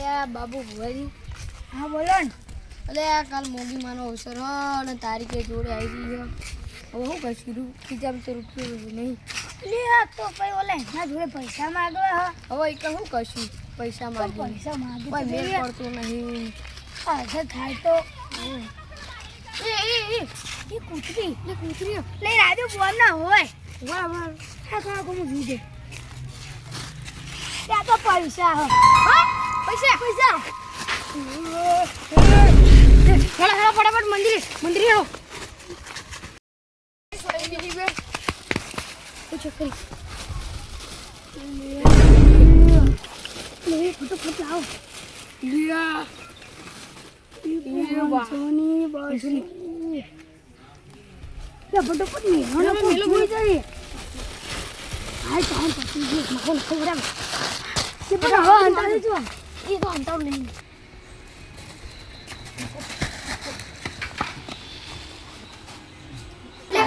અલ્યા બાબુ ભુવાજી. હા બોલો ને. અલ્યા કાલ મોગી માનો અવસર હ અને તારીખે જોડે આવી ગઈ હવે શું કહીશું ખીચામ તો રૂપિયો નહીં લે તો ભાઈ ઓલે એના જોડે પૈસા માંગવા હ હવે એક શું કશું પૈસા માંગી પૈસા માંગી કોઈ મેળ પડતો નહીં અરે થાય તો એ કૂતરી લે રાજુ બોલ ના હોય વાહ વાહ હા ખા કોમ જુદે ત્યાં તો પૈસા હ પૈસા હેલો ફટાફટ મંદિરે હેલો ફટાફટ લાવો લિયા સોની બસની ફટાફટ ની હણ પૂછું જઈએ હાલ તો હમ પછી જે મખોલ ખવડાવ કે બધા હા અંતારે જો એ તો અંતાવ નહીં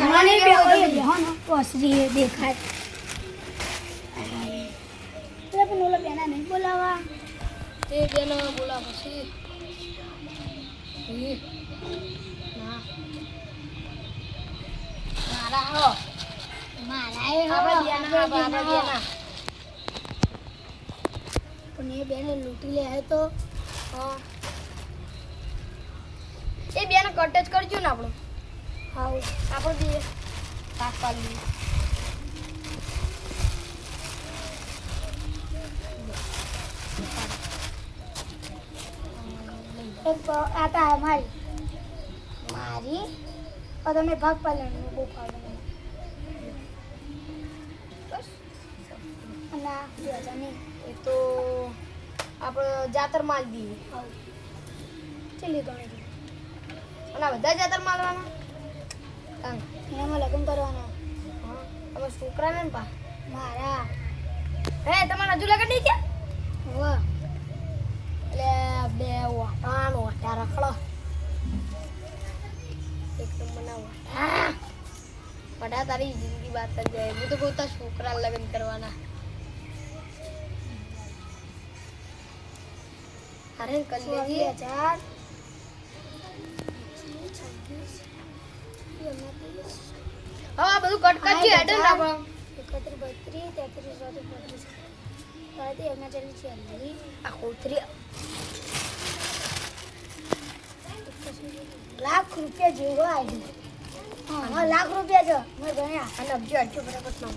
મને બે હણ ઓસરી દેખાય પણ ઓલા બેના નહીં બોલાવા એ બેનો બોલા પછી ના મારા હો મારા એ આપણા બેના પણ એ બેને લૂંટી લે હે તો એ બેને કટ જ કરજો ને આપણો હાઉ આપણો દઈએ શાક પાડી એક આતા મારી और તમે ભાગ પાડવાનું બહુ ફાવે અને બેજાની એ તો આપણે જાતરમાં જ દઈએ ચલી ગણી અને આ બધા જાતર માલવાના એનામાં લગ્ન કરવાના તમે છોકરાને ને પા મારા હે તમારે હજુ લગ્ન નહીં થયા વાહ એટલે બે વાટા રખડો એક નંબરના વાટા તારી જિંદગી બાદ કરી જાય હું તો પોતા છોકરા લગ્ન કરવાના અરે કરી લેજે 2000 હા બધું કટ કરજો એડન આપણો 31 32 33 34 એના ચાલી છે આ કોતરી લાખ રૂપિયા જેવો આવ્યો હા લાખ રૂપિયા છે મેં ગણ્યા અને અબજો અડજો ફટાફટ નામ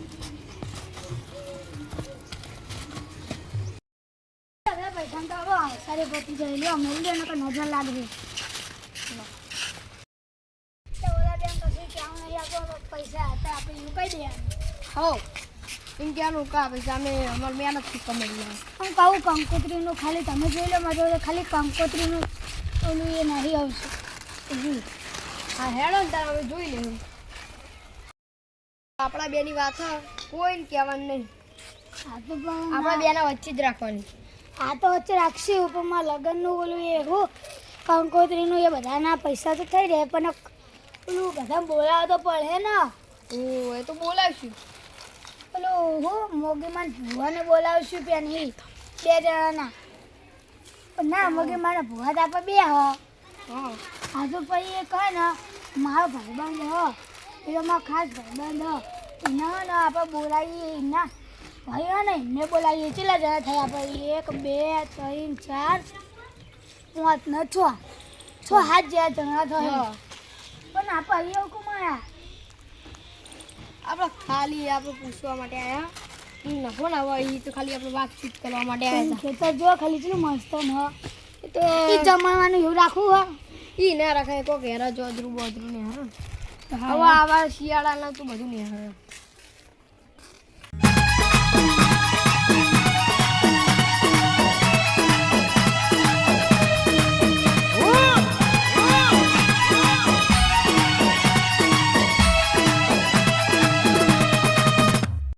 હવે પૈસા તો આવો સારી પતી જાય લ્યો મેલ દે નકર નજર લાગશે ઓલા બેન પછી ક્યાં નહીં આપો પૈસા હતા આપણે એવું કહી દે હો એમ ક્યાંનું કા પૈસા અમે અમારે મહેનતથી કમાઈ હું કહું કંકોત્રીનું ખાલી તમે જોઈ લો મારે ખાલી કંકોત્રીનું ઓલું એ નહીં આવશે હા હેડો ને તારે હવે જોઈ લેવું આપણા બેની વાત કોઈને કહેવાનું નહીં આ તો પણ આપણા બેના વચ્ચે જ રાખવાની આ તો વચ્ચે રાખશે ઉપરમાં લગ્નનું ઓલું એ હું કંકોત્રીનું એ બધાના પૈસા તો થઈ રહે પણ ઓલું બધા બોલાવો તો પડે ને ઓ એ તો બોલાવશું પેલું હું મોગીમાન ભુવાને બોલાવશું ત્યાં નહીં 2 જણાના પણ ના મોગીમાને ભુવા તો આપણે 2 હા આ તો પછી એ કહે ને મારો ભાઈબંધ એ તો મારો ખાસ ભાઈબંધ એના ને આપણે બોલાવીએ એના ભાઈ હોય ને એમને બોલાવીએ કેટલા જણા થયા આપણે 1 2 3 4 5 ને 6 7 જણા થયા પણ આપણે એવું કમાયા આપણે ખાલી આપણે પૂછવા માટે આવ્યા એ નફો ના હોય એ તો ખાલી આપણે વાતચીત કરવા માટે આવ્યા હતા ખેતર જો ખાલી કેટલું મસ્ત ન એ તો જમવાનું એવું રાખવું હા ઈ ના રખાય કોઈ ઘેરા ચોદરું બોદરું ને હવે આવા શિયાળાના તો બધું ને